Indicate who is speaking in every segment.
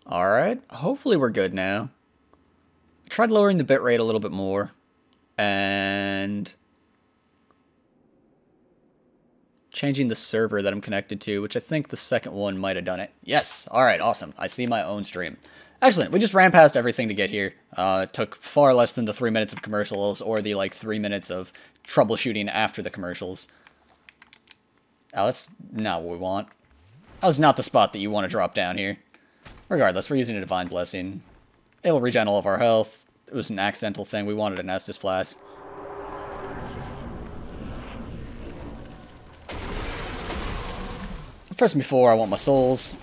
Speaker 1: Alright, hopefully we're good now. I tried lowering the bitrate a little bit more. And changing the server that I'm connected to, which I think the second one might have done it. Yes! Alright, awesome. I see my own stream. Excellent. We just ran past everything to get here. It took far less than the 3 minutes of commercials or the, 3 minutes of troubleshooting after the commercials. Oh, that's not what we want. That was not the spot that you want to drop down here. Regardless, we're using a Divine Blessing. It'll regen all of our health. It was an accidental thing. We wanted an Estus Flask. First and before, I want my souls.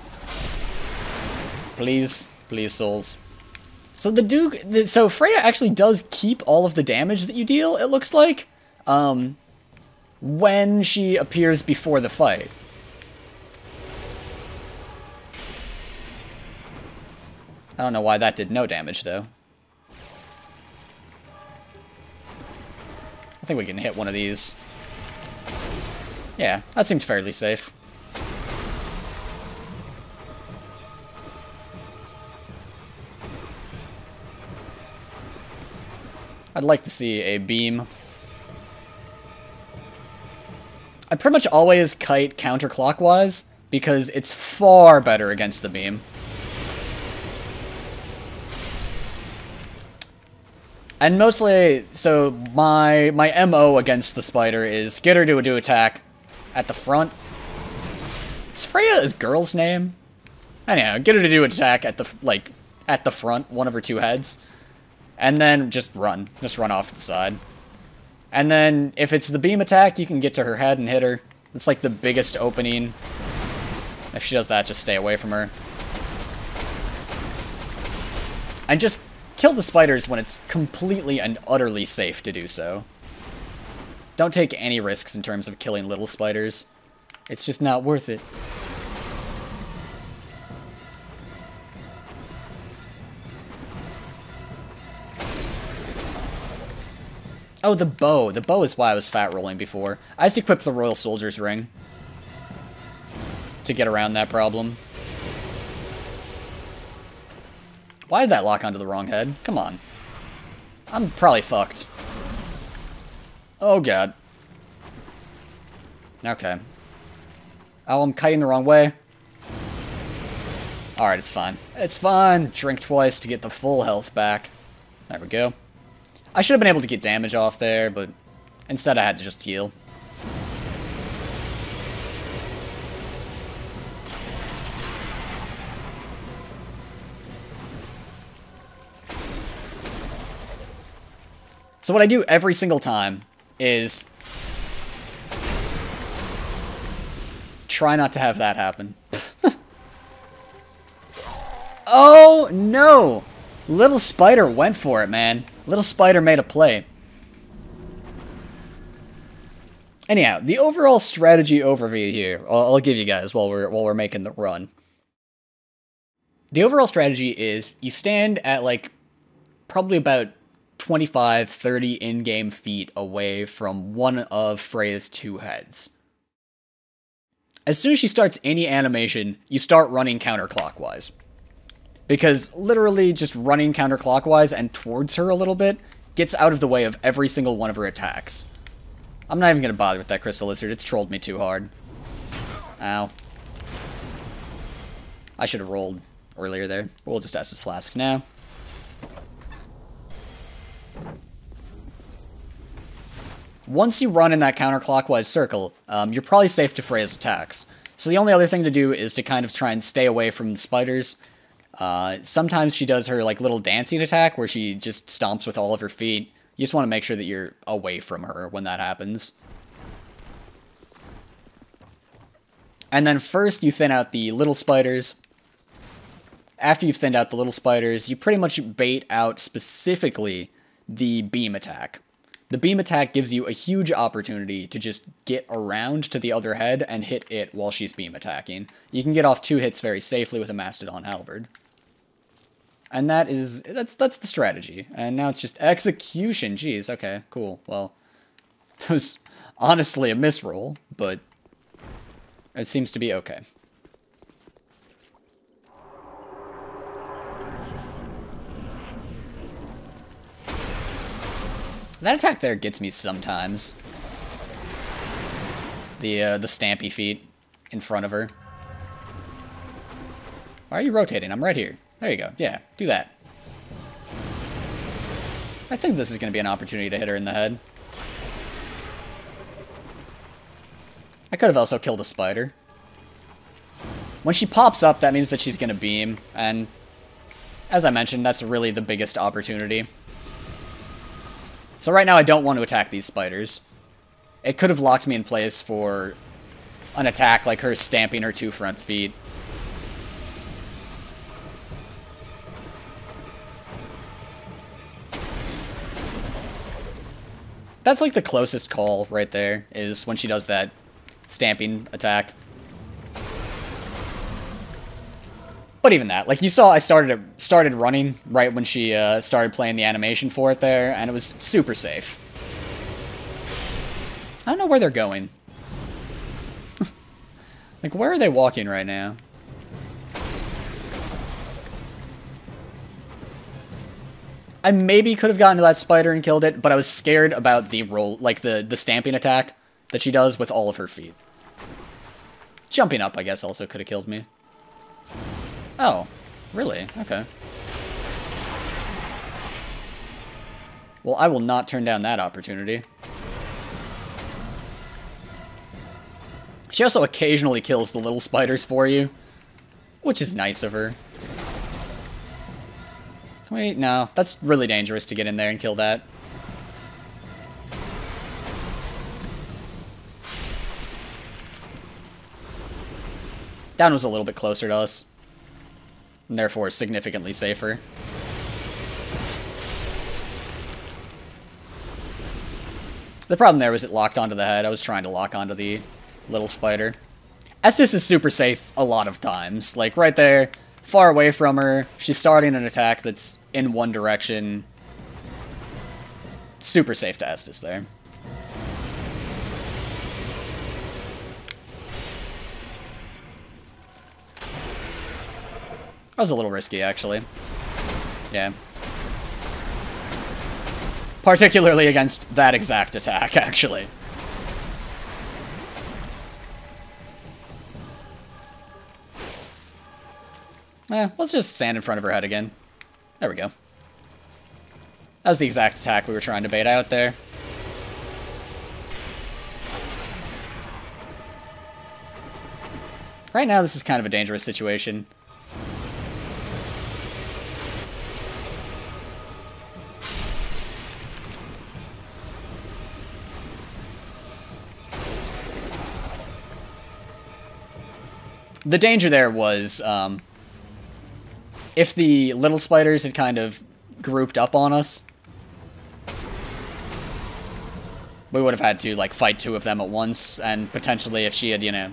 Speaker 1: Please. Please, souls. So so Freya actually does keep all of the damage that you deal, it looks like, when she appears before the fight. I don't know why that did no damage, though. I think we can hit one of these. Yeah, that seemed fairly safe. I'd like to see a beam. I pretty much always kite counterclockwise, because it's far better against the beam. And mostly, so my MO against the spider is get her to do attack at the front. Is Freya his girl's name? Anyhow, get her to do attack at the, at the front, one of her two heads. And then just run. Just run off to the side. And then, if it's the beam attack, you can get to her head and hit her. It's like the biggest opening. If she does that, just stay away from her. And just kill the spiders when it's completely and utterly safe to do so. Don't take any risks in terms of killing little spiders. It's just not worth it. Oh, the bow. The bow is why I was fat rolling before. I just equipped the Royal Soldier's Ring to get around that problem. Why did that lock onto the wrong head? Come on. I'm probably fucked. Oh, God. Okay. Oh, I'm kiting the wrong way. Alright, it's fine. It's fine. Drink twice to get the full health back. There we go. I should have been able to get damage off there, but instead I had to just heal. So what I do every single time is try not to have that happen. Oh, no! Little spider went for it, man. Little spider made a play. Anyhow, the overall strategy overview here, I'll give you guys while we're making the run. The overall strategy is you stand at probably about 25, 30 in-game feet away from one of Freya's two heads. As soon as she starts any animation, you start running counterclockwise. Because literally just running counterclockwise and towards her a little bit gets out of the way of every single one of her attacks. I'm not even going to bother with that Crystal Lizard. It's trolled me too hard. Ow. I should have rolled earlier there. We'll just Estus Flask now. Once you run in that counterclockwise circle, you're probably safe to Freya's attacks. So the only other thing to do is to kind of try and stay away from the spiders. Sometimes she does her little dancing attack where she just stomps with all of her feet. You just want to make sure that you're away from her when that happens. And then first you thin out the little spiders. After you've thinned out the little spiders, you pretty much bait out specifically the beam attack. The beam attack gives you a huge opportunity to just get around to the other head and hit it while she's beam attacking. You can get off 2 hits very safely with a Mastodon Halberd. And that's the strategy. And now it's just execution. Jeez, okay, cool. Well, it was honestly a misroll, but it seems to be okay. That attack there gets me sometimes. The stampy feet in front of her. Why are you rotating? I'm right here. There you go. Yeah, do that. I think this is going to be an opportunity to hit her in the head. I could have also killed a spider. When she pops up, that means that she's going to beam, and as I mentioned, that's really the biggest opportunity. So right now I don't want to attack these spiders. It could have locked me in place for an attack like her stamping her 2 front feet. That's like the closest call right there, is when she does that stamping attack. But even that, like you saw, I started running right when she started playing the animation for it there, and it was super safe. I don't know where they're going. Like, where are they walking right now? I maybe could have gotten to that spider and killed it, but I was scared about the roll, like the stamping attack that she does with all of her feet. Jumping up, I guess, also could have killed me. Oh, really? Okay. Well, I will not turn down that opportunity. She also occasionally kills the little spiders for you, which is nice of her. Wait, no, that's really dangerous to get in there and kill that. That one was a little bit closer to us, and therefore significantly safer. The problem there was it locked onto the head. I was trying to lock onto the little spider. Estus is super safe a lot of times. Like, right there, far away from her, she's starting an attack that's in one direction. Super safe to Estus there. That was a little risky, actually. Yeah. Particularly against that exact attack, actually. Let's just stand in front of her head again. There we go. That was the exact attack we were trying to bait out there. Right now, this is kind of a dangerous situation. The danger there was, if the little spiders had kind of grouped up on us, we would have had to, like, fight 2 of them at once, and potentially if she had, you know,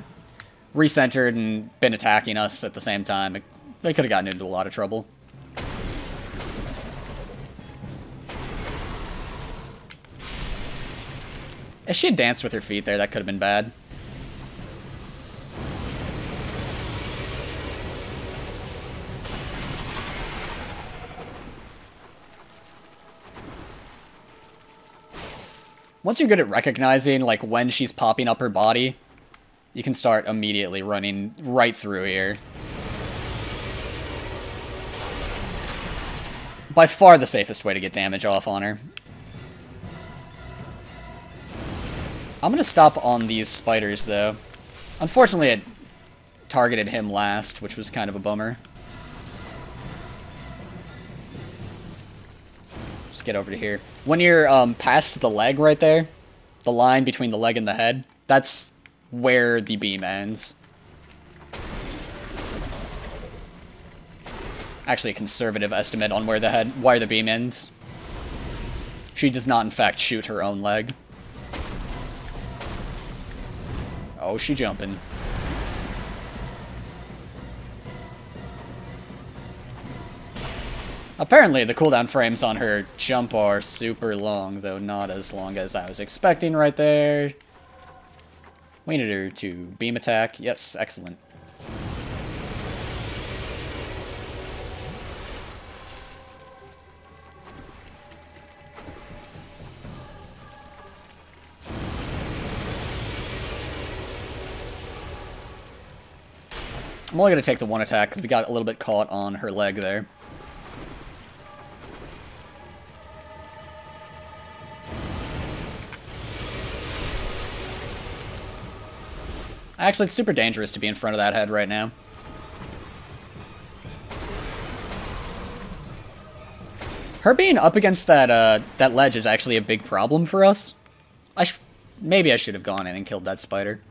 Speaker 1: recentered and been attacking us at the same time, they could have gotten into a lot of trouble. If she had danced with her feet there, that could have been bad. Once you're good at recognizing, like, when she's popping up her body, you can start immediately running right through here. By far the safest way to get damage off on her. I'm gonna stop on these spiders, though. Unfortunately, it targeted him last, which was kind of a bummer. Just get over to here. When you're past the leg right there, the line between the leg and the head, that's where the beam ends. Actually, a conservative estimate on where the beam ends. She does not, in fact, shoot her own leg. Oh, she jumping. Apparently, the cooldown frames on her jump are super long, though not as long as I was expecting right there. We needed her to beam attack. Yes, excellent. I'm only going to take the one attack because we got a little bit caught on her leg there. Actually, it's super dangerous to be in front of that head right now. Her being up against that that ledge is actually a big problem for us. Maybe I should have gone in and killed that spider.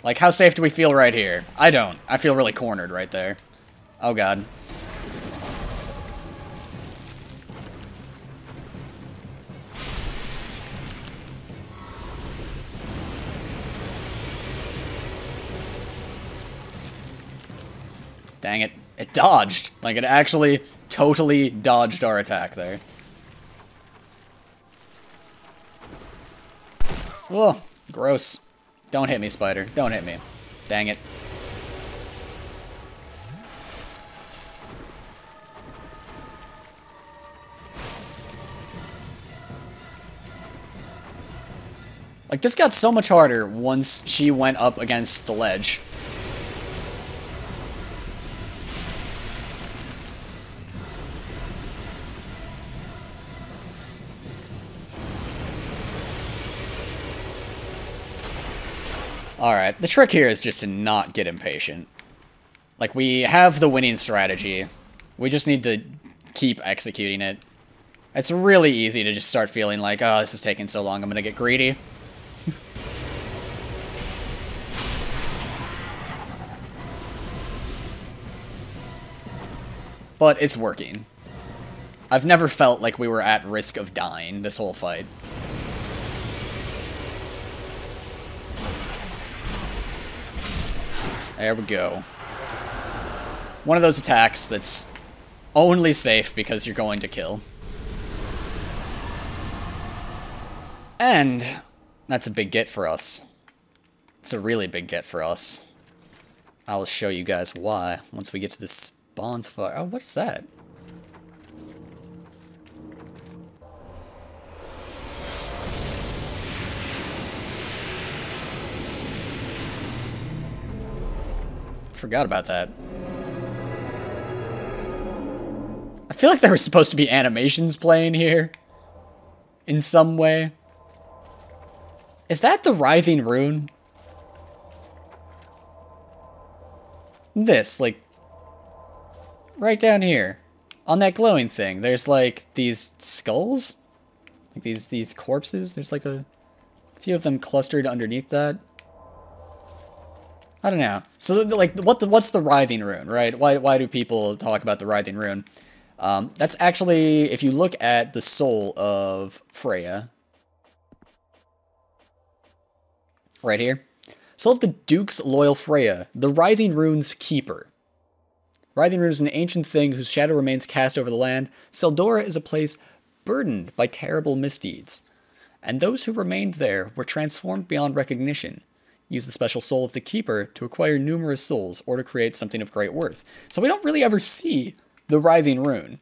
Speaker 1: Like, how safe do we feel right here? I don't. I feel really cornered right there. Oh, God. Dang it. It dodged. Like, it actually totally dodged our attack there. Oh, gross. Don't hit me, spider. Don't hit me. Dang it. Like, this got so much harder once she went up against the ledge. Alright, the trick here is just to not get impatient. Like, we have the winning strategy. We just need to keep executing it. It's really easy to just start feeling like, oh, this is taking so long, I'm gonna get greedy. But it's working. I've never felt like we were at risk of dying this whole fight. There we go. One of those attacks that's only safe because you're going to kill. And that's a big get for us. It's a really big get for us. I'll show you guys why once we get to this bonfire. Oh, what is that? Forgot about that. I feel like there were supposed to be animations playing here. In some way. Is that the writhing rune? This, like, right down here. On that glowing thing, there's like these skulls? Like these corpses? There's like a few of them clustered underneath that. I don't know. So, like, what's the writhing rune, right? Why do people talk about the writhing rune? That's actually, if you look at the soul of Freya, right here, soul of the Duke's loyal Freya, the writhing rune's keeper. Writhing rune is an ancient thing whose shadow remains cast over the land. Seldora is a place burdened by terrible misdeeds, and those who remained there were transformed beyond recognition. Use the special soul of the keeper to acquire numerous souls or to create something of great worth. So we don't really ever see the writhing rune.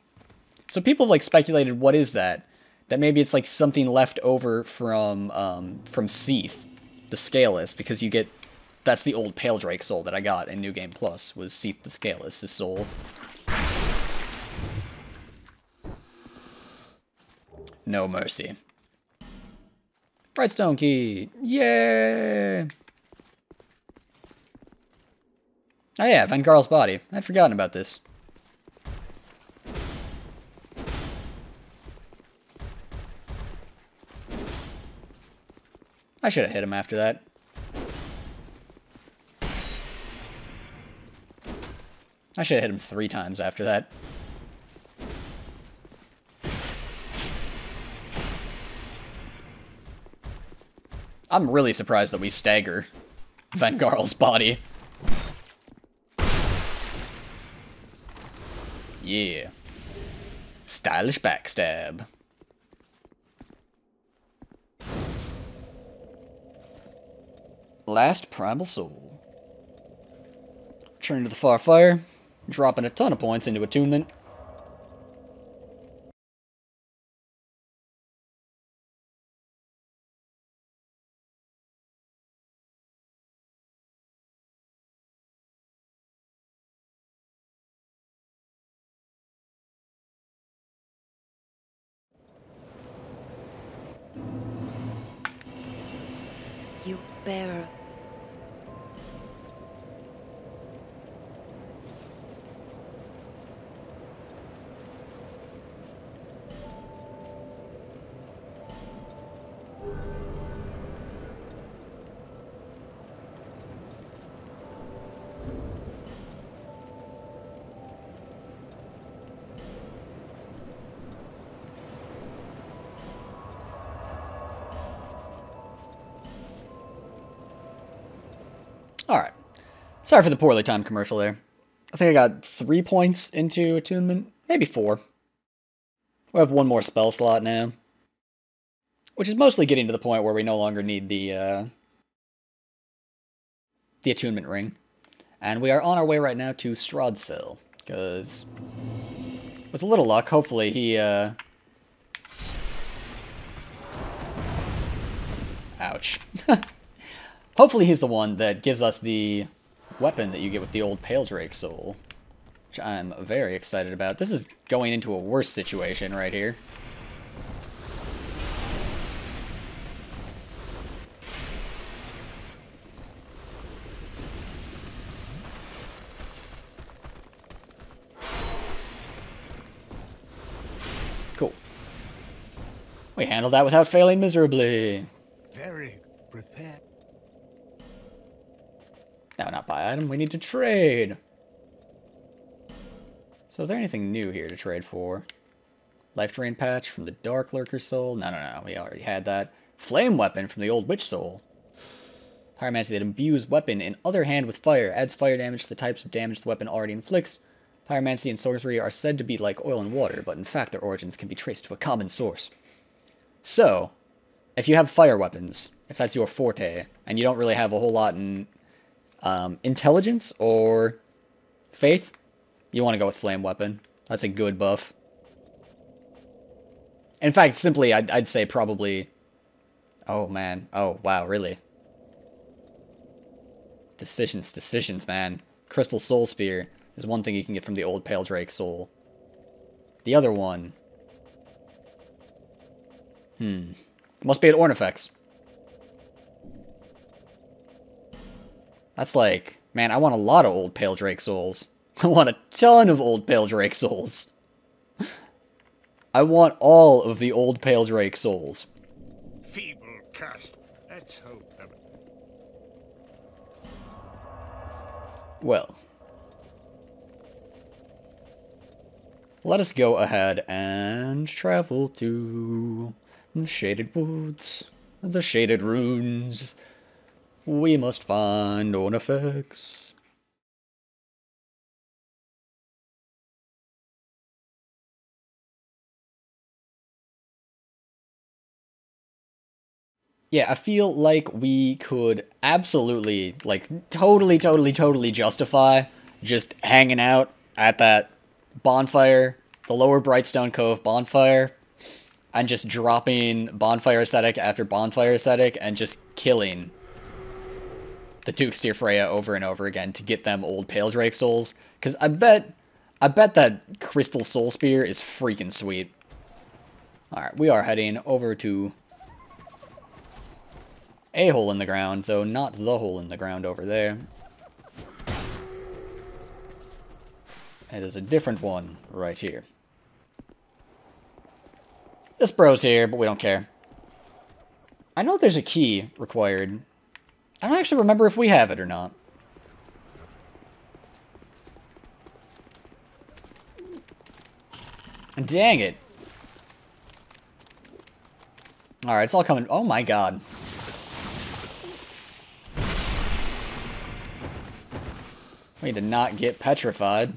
Speaker 1: So people have like speculated, what is that? That maybe it's like something left over from Seath, the Scaleless, because you get, that's the old Pale Drake soul that I got in New Game Plus, was Seath the Scaleless, his soul. No mercy. Brightstone key! Yay! Oh yeah, Vengarl's body. I'd forgotten about this. I should have hit him after that. I should have hit him 3 times after that. I'm really surprised that we stagger Vengarl's body. Yeah. Stylish backstab. Last primal soul. Return to the far fire, dropping a ton of points into attunement.
Speaker 2: You bear.
Speaker 1: Alright. Sorry for the poorly timed commercial there. I think I got 3 points into attunement. Maybe 4. We have 1 more spell slot now. Which is mostly getting to the point where we no longer need the attunement ring. And we are on our way right now to Strahdsill. Because with a little luck, hopefully he, ouch. Hopefully he's the one that gives us the weapon that you get with the old Pale Drake Soul. Which I'm very excited about. This is going into a worse situation right here. Cool. We handled that without failing miserably.
Speaker 3: Very prepared.
Speaker 1: No, not buy item. We need to trade. So is there anything new here to trade for? Life Drain Patch from the Dark Lurker Soul? No. We already had that. Flame Weapon from the Old Witch Soul. Pyromancy that imbues weapon in other hand with fire. Adds fire damage to the types of damage the weapon already inflicts. Pyromancy and sorcery are said to be like oil and water, but in fact their origins can be traced to a common source. So, if you have fire weapons, if that's your forte, and you don't really have a whole lot in intelligence or faith, you want to go with flame weapon. That's a good buff. In fact, simply, I'd say probably... Oh, man. Oh, wow, really? Decisions, man. Crystal Soul Spear is one thing you can get from the old Pale Drake Soul. The other one... Must be at Ornifex. That's like... Man, I want a lot of old Pale Drake Souls. I want a ton of old Pale Drake Souls. I want all of the old Pale Drake Souls.
Speaker 3: Feeble cast. Let's hope.
Speaker 1: Well. Let us go ahead and travel to the Shaded Woods, the Shaded Runes. We must find Ornifex. Yeah, I feel like we could absolutely, like, totally justify just hanging out at that bonfire, the Lower Brightstone Cove bonfire, and just dropping bonfire ascetic after bonfire ascetic and just killing the Duke's Freya over and over again to get them old Pale Drake Souls. Because I bet that Crystal Soul Spear is freaking sweet. Alright, we are heading over to a hole in the ground, though not the hole in the ground over there. It is a different one right here. This bro's here, but we don't care. I know there's a key required. I don't actually remember if we have it or not. Dang it. Alright, it's all coming. Oh my god. We need to not get petrified.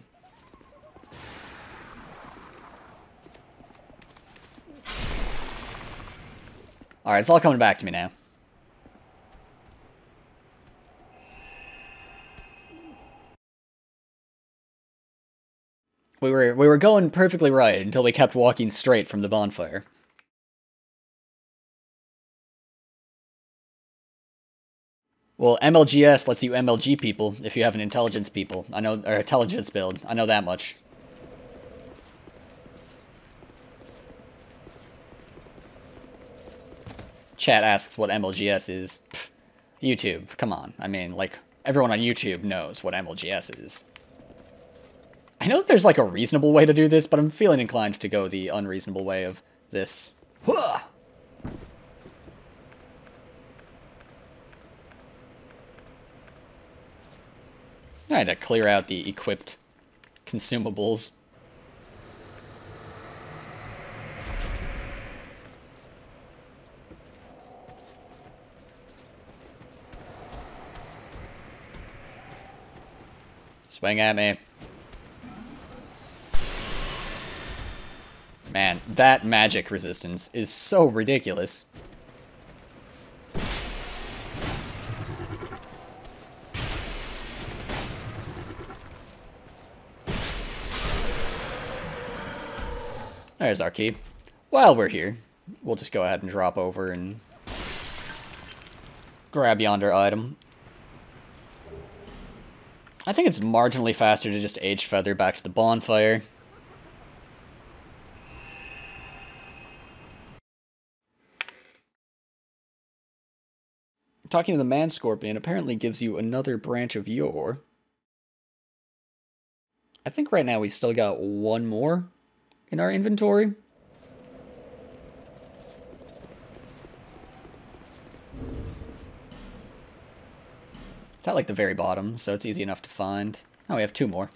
Speaker 1: Alright, it's all coming back to me now. We were going perfectly right until we kept walking straight from the bonfire. Well, MLGS lets you MLG people if you have an intelligence people. I know, or intelligence build. I know that much. Chat asks what MLGS is. Pfft, YouTube, come on. I mean, like, everyone on YouTube knows what MLGS is. I know that there's, like, a reasonable way to do this, but I'm feeling inclined to go the unreasonable way of this. Huh! I had to clear out the equipped consumables. Swing at me. Man, that magic resistance is so ridiculous. There's our key. While we're here, we'll just go ahead and drop over and grab yonder item. I think it's marginally faster to just Aged Feather back to the bonfire. Talking to the Man Scorpion apparently gives you another branch of yore. I think right now we've still got one more in our inventory. It's at like the very bottom, so it's easy enough to find. Oh, we have two more.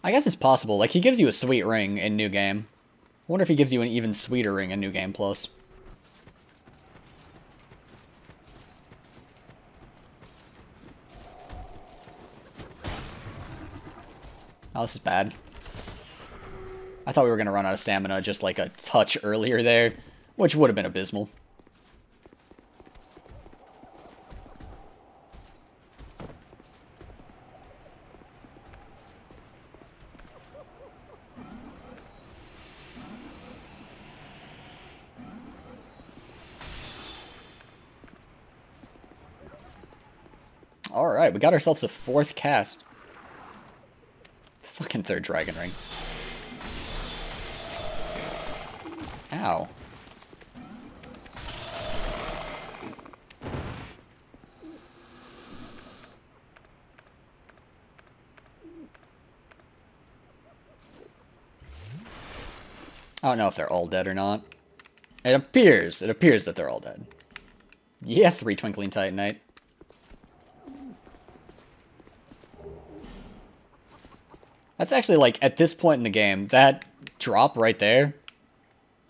Speaker 1: I guess it's possible. Like, he gives you a sweet ring in New Game. I wonder if he gives you an even sweeter ring in New Game Plus. Oh, this is bad. I thought we were going to run out of stamina just like a touch earlier there, which would have been abysmal. Alright, we got ourselves a fourth cast. Fucking third dragon ring. Ow. I don't know if they're all dead or not. It appears that they're all dead. Yeah, 3 Twinkling Titanite. That's actually, like, at this point in the game, that drop right there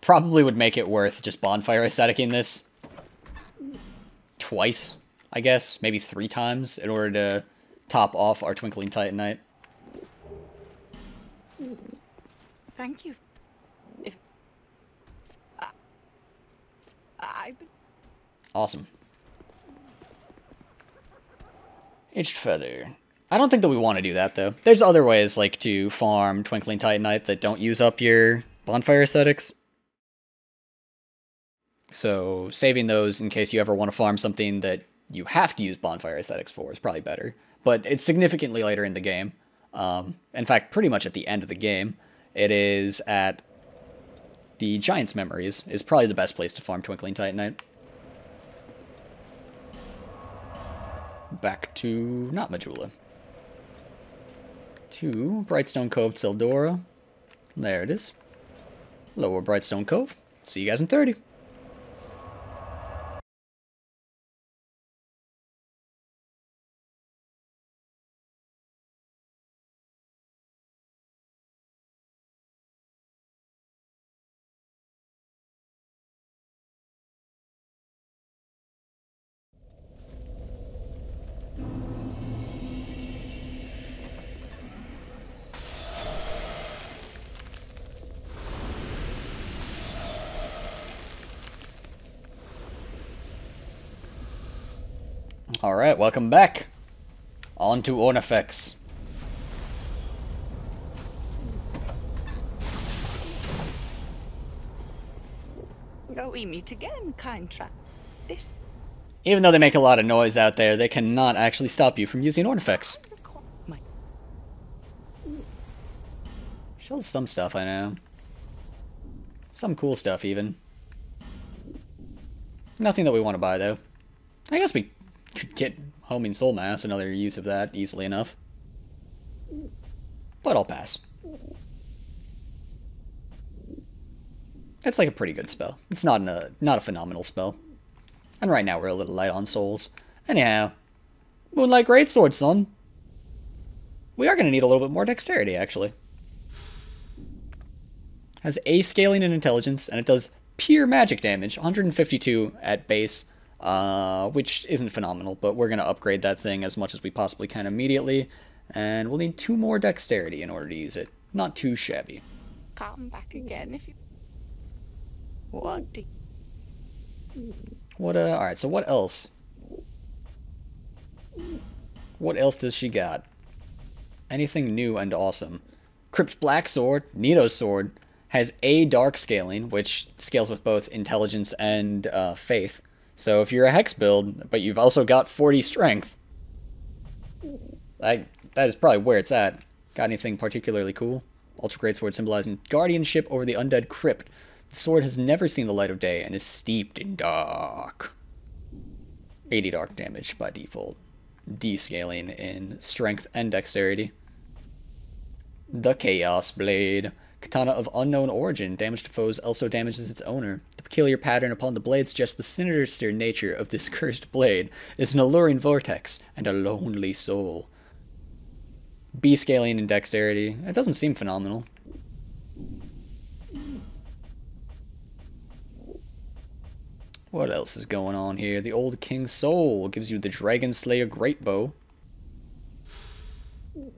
Speaker 1: probably would make it worth just bonfire aestheticing this twice, I guess. Maybe 3 times in order to top off our Twinkling Titanite.
Speaker 2: Thank you. If
Speaker 1: Awesome. Aged Feather. I don't think that we want to do that, though. There's other ways, like, to farm Twinkling Titanite that don't use up your bonfire aesthetics. So, saving those in case you ever want to farm something that you have to use bonfire aesthetics for is probably better. But it's significantly later in the game. In fact, pretty much at the end of the game. It is at the Giant's Memories is probably the best place to farm Twinkling Titanite. Back to not Majula. To Brightstone Cove, Sildora. There it is. Lower Brightstone Cove. See you guys in 30. Alright, welcome back. On to Ornifex.
Speaker 2: Oh, we meet again, kind trap. This
Speaker 1: Even though they make a lot of noise out there, they cannot actually stop you from using Ornifex.
Speaker 2: my
Speaker 1: Sells some stuff, I know. Some cool stuff, even. Nothing that we want to buy, though. I guess we could get Homing Soul Mass, another use of that, easily enough. But I'll pass. It's like a pretty good spell. It's not a phenomenal spell. And right now we're a little light on souls. Anyhow, Moonlight Greatsword, son. We are going to need a little bit more dexterity, actually. Has A scaling and intelligence, and it does pure magic damage, 152 at base, which isn't phenomenal, but we're going to upgrade that thing as much as we possibly can immediately, and we'll need 2 more dexterity in order to use it. Not too shabby.
Speaker 2: Come back again if you... What do
Speaker 1: alright, so what else? What else does she got? Anything new and awesome? Crypt Black Sword, Nito's Sword, has A dark scaling, which scales with both intelligence and faith. So if you're a hex build, but you've also got 40 strength, that is probably where it's at. Got anything particularly cool? Ultra Greatsword symbolizing guardianship over the undead crypt. The sword has never seen the light of day and is steeped in dark. 80 dark damage by default. Descaling in strength and dexterity. The Chaos Blade. Katana of unknown origin. Damage to foes also damages its owner. The peculiar pattern upon the blade suggests the sinister nature of this cursed blade is an alluring vortex and a lonely soul. B scaling in dexterity. It doesn't seem phenomenal. What else is going on here? The Old King's Soul gives you the Dragon Slayer Greatbow.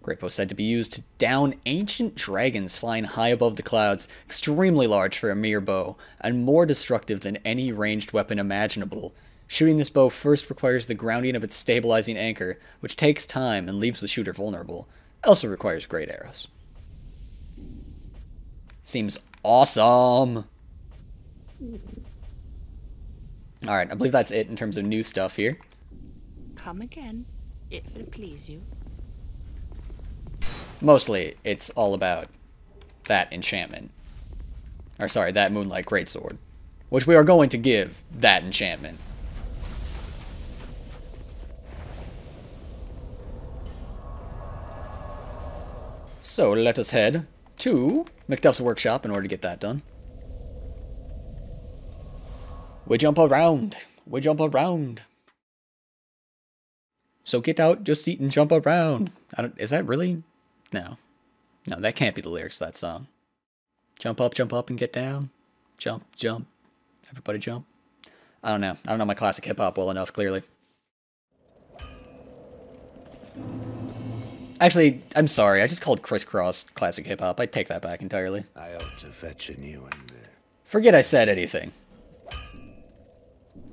Speaker 1: Greatbow said to be used to down ancient dragons flying high above the clouds, extremely large for a mere bow, and more destructive than any ranged weapon imaginable. Shooting this bow first requires the grounding of its stabilizing anchor, which takes time and leaves the shooter vulnerable. It also requires great arrows. Seems awesome! Alright, I believe that's it in terms of new stuff here.
Speaker 2: come again if it please you?
Speaker 1: Mostly, it's all about that enchantment. Or sorry, that Moonlight Greatsword. Which we are going to give that enchantment. So let us head to Macduff's workshop in order to get that done. We jump around. We jump around. So get out your seat and jump around. Is that really? No. No, that can't be the lyrics to that song. Jump up and get down. Jump, jump. Everybody jump. I don't know. I don't know my classic hip-hop well enough, clearly. Actually, I'm sorry. I just called crisscross classic hip-hop. I take that back entirely.
Speaker 3: I ought to fetch a new one there.
Speaker 1: Forget I said anything.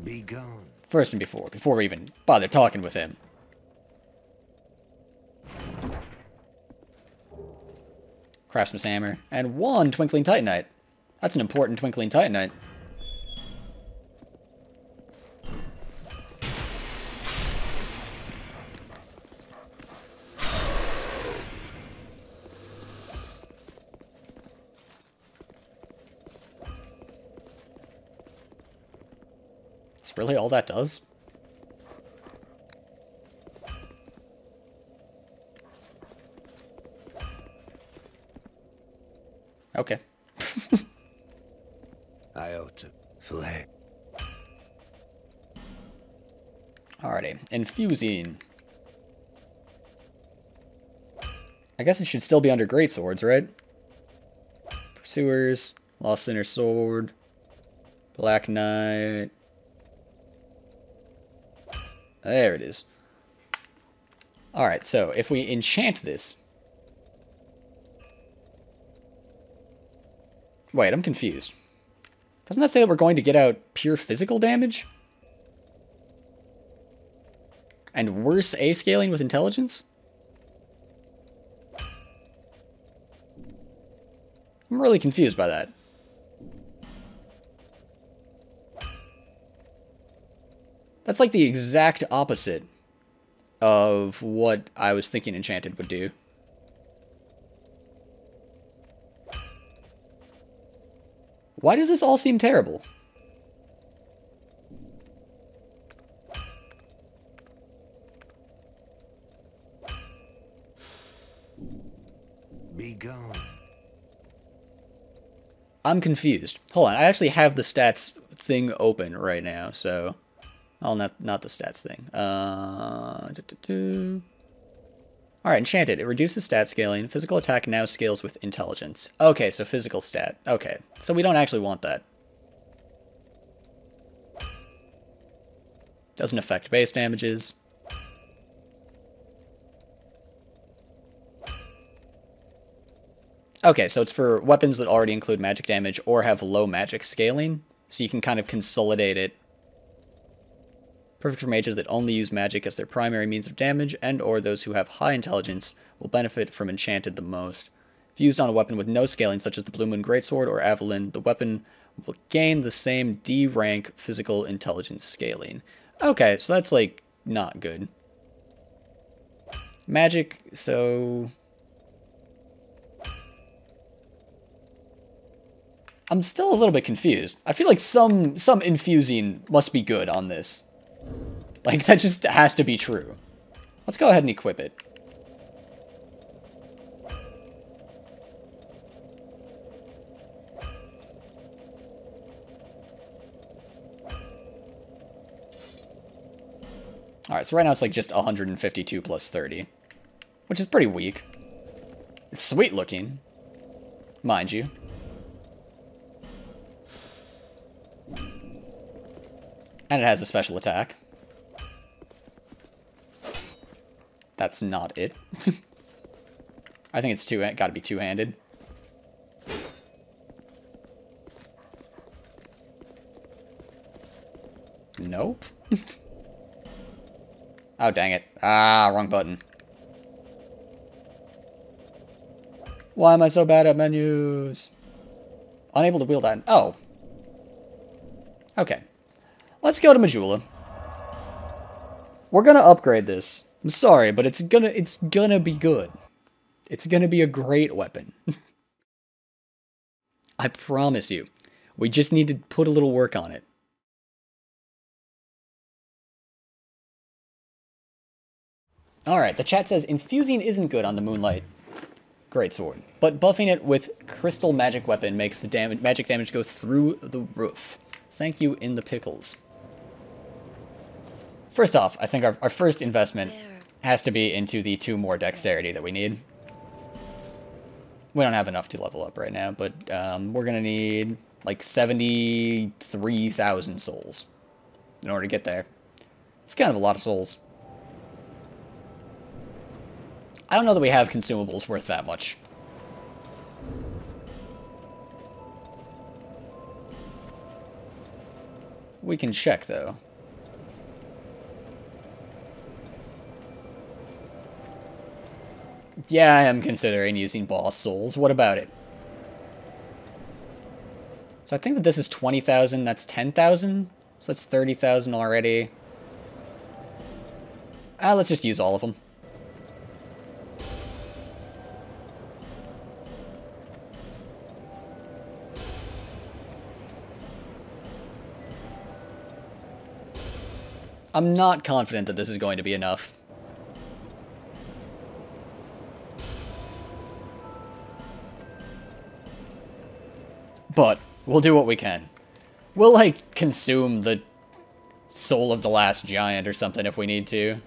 Speaker 3: Be gone.
Speaker 1: First and before we even bother talking with him. Craftsman's Hammer. And 1 Twinkling Titanite. That's an important Twinkling Titanite. That's really all that does? Okay.
Speaker 3: I ought to flay.
Speaker 1: Alrighty. Infusing. I guess it should still be under Greatswords, right? Pursuers. Lost Sinner Sword. Black Knight. There it is. Alright, so if we enchant this... Wait, I'm confused. Doesn't that say that we're going to get out pure physical damage? And worse A scaling with intelligence? I'm really confused by that. That's like the exact opposite of what I was thinking Enchanted would do. Why does this all seem terrible? I'm confused. Hold on, I actually have the stats thing open right now, so... Oh, not the stats thing. Alright, enchanted. It reduces stat scaling. Physical attack now scales with intelligence. Okay, so physical stat. Okay, so we don't actually want that. Doesn't affect base damages. Okay, so it's for weapons that already include magic damage or have low magic scaling, so you can kind of consolidate it. Perfect for mages that only use magic as their primary means of damage, and or those who have high intelligence will benefit from enchanted the most. If used on a weapon with no scaling, such as the Moonlight Greatsword or Avalon, the weapon will gain the same D rank physical intelligence scaling. Okay, so that's, like, not good. Magic, so... I'm still a little bit confused. I feel like some infusing must be good on this. Like, that just has to be true. Let's go ahead and equip it. Alright, so right now it's like just 152 plus 30. Which is pretty weak. It's sweet looking. Mind you. And it has a special attack. That's not it. I think it's gotta be two-handed. Nope. Oh, dang it. Ah, wrong button. Why am I so bad at menus? Unable to wield that. Oh. Okay. Let's go to Majula. We're gonna upgrade this. I'm sorry, but it's gonna be good. It's gonna be a great weapon. I promise you. We just need to put a little work on it. Alright, the chat says Infusing isn't good on the Moonlight Greatsword, but buffing it with Crystal Magic Weapon makes the magic damage go through the roof. Thank you in the pickles. First off, I think our first investment has to be into the 2 more dexterity that we need. We don't have enough to level up right now, but we're gonna need like 73,000 souls in order to get there. It's kind of a lot of souls. I don't know that we have consumables worth that much. We can check, though. Yeah, I am considering using boss souls. What about it? So I think that this is 20,000. That's 10,000. So that's 30,000 already. Let's just use all of them. I'm not confident that this is going to be enough. But we'll do what we can. We'll, like, consume the soul of the last giant or something if we need to.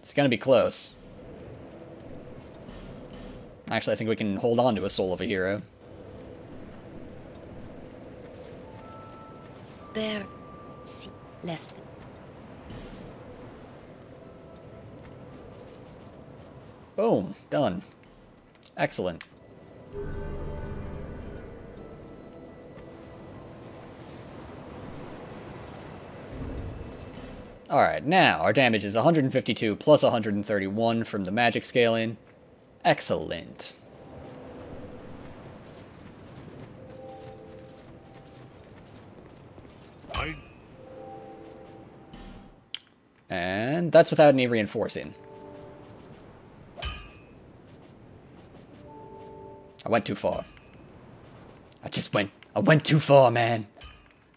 Speaker 1: It's gonna be close. Actually, I think we can hold on to a soul of a hero.
Speaker 4: Bear, see, lest.
Speaker 1: Boom, done. Excellent. Alright, now our damage is 152 plus 131 from the magic scaling. Excellent. And that's without any reinforcing. I went too far. I went too far, man.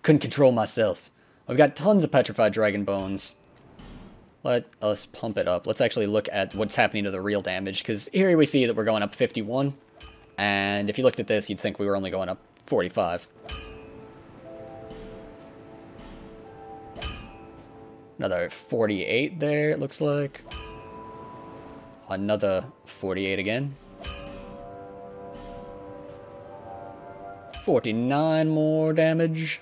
Speaker 1: Couldn't control myself. I've got tons of petrified dragon bones. Let us pump it up. Let's actually look at what's happening to the real damage, because here we see that we're going up 51, and if you looked at this, you'd think we were only going up 45. Another 48 there, it looks like. Another 48 again. 49 more damage.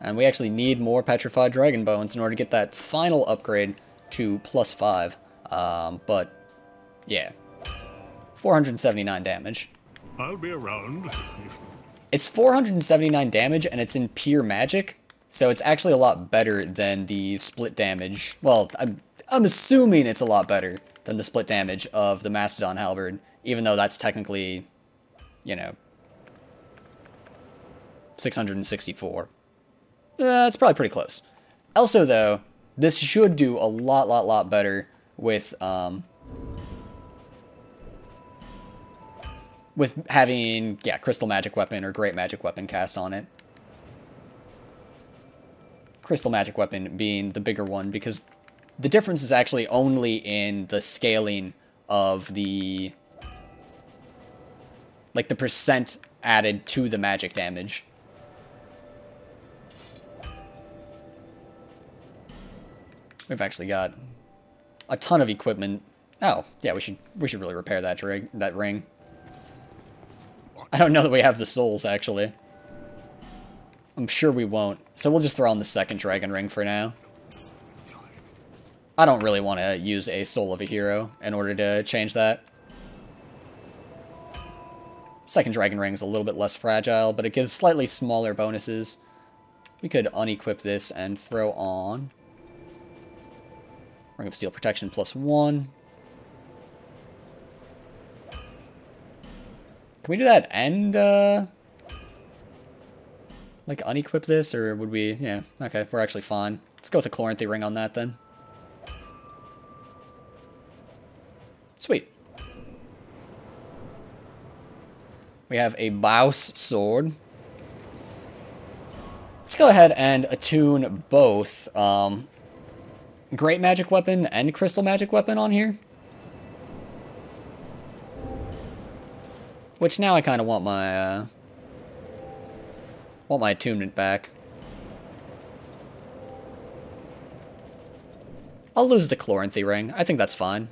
Speaker 1: And we actually need more Petrified Dragon Bones in order to get that final upgrade to +5. But, yeah. 479 damage.
Speaker 5: I'll be around.
Speaker 1: It's 479 damage, and it's in pure magic, so it's actually a lot better than the split damage. Well, I'm assuming it's a lot better than the split damage of the Mastodon Halberd, even though that's technically, you know, 664. It's probably pretty close. Also, though, this should do a lot better with having, yeah, Crystal Magic Weapon or Great Magic Weapon cast on it. Crystal Magic Weapon being the bigger one, because the difference is actually only in the scaling of the, like, the percent added to the magic damage. We've actually got a ton of equipment. Oh, yeah, we should really repair that ring. I don't know that we have the souls, actually. I'm sure we won't. So we'll just throw on the second dragon ring for now. I don't really want to use a soul of a hero in order to change that. Second dragon ring is a little bit less fragile, but it gives slightly smaller bonuses. We could unequip this and throw on Ring of Steel Protection +1. Can we do that and, like, unequip this, or would we? Yeah, okay, we're actually fine. Let's go with a Chloranthy ring on that, then. Sweet. We have a Baus sword. Let's go ahead and attune both, Great Magic Weapon and Crystal Magic Weapon on here. Which now I kind of want my attunement back. I'll lose the Chloranthy ring. I think that's fine.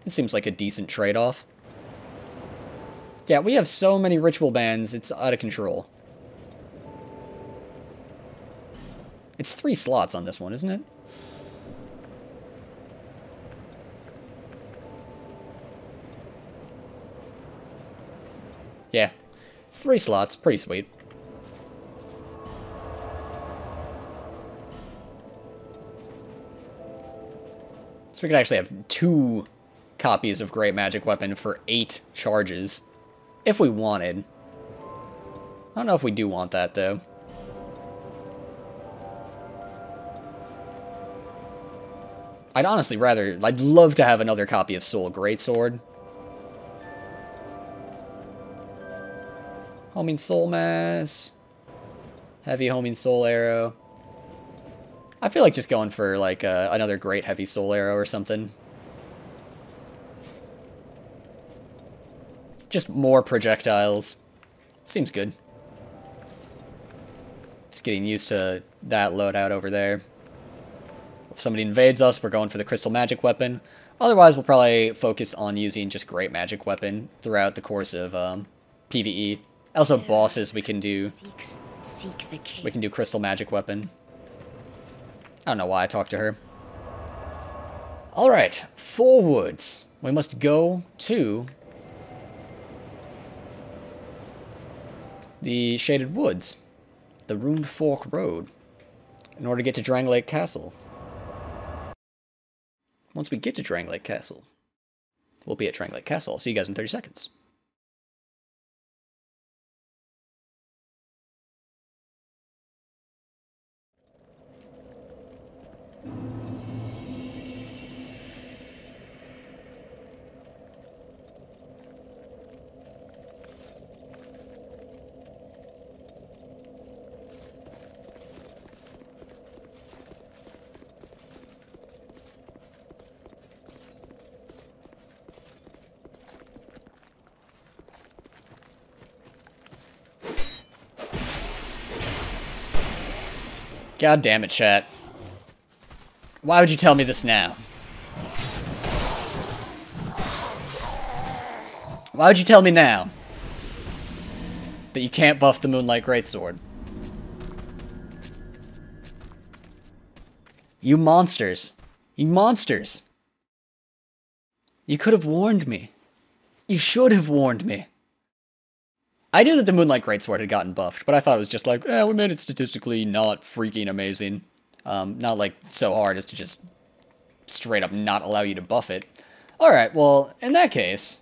Speaker 1: It seems like a decent trade-off. Yeah, we have so many ritual bands, it's out of control. It's 3 slots on this one, isn't it? Yeah, 3 slots, pretty sweet. So we could actually have 2 copies of Great Magic Weapon for 8 charges, if we wanted. I don't know if we do want that, though. I'd love to have another copy of Soul Greatsword. Homing Soul Mass. Heavy Homing Soul Arrow. I feel like just going for, like, another Great Heavy Soul Arrow or something. Just more projectiles. Seems good. Just getting used to that loadout over there. If somebody invades us, we're going for the Crystal Magic Weapon. Otherwise, we'll probably focus on using just Great Magic Weapon throughout the course of PvE. Also, bosses we can do. We can do Crystal Magic Weapon. I don't know why I talked to her. Alright, forwards. We must go to the Shaded Woods, the Runed Fork Road, in order to get to Drangleic Castle. Once we get to Drangleic Castle, we'll be at Drangleic Castle. I'll see you guys in 30 seconds. God damn it, chat. Why would you tell me this now? Why would you tell me now that you can't buff the Moonlight Greatsword? You monsters. You monsters. You could have warned me. You should have warned me. I knew that the Moonlight Greatsword had gotten buffed, but I thought it was just like, we made it statistically not freaking amazing. Not like so hard as to just straight up not allow you to buff it. Alright, well, in that case,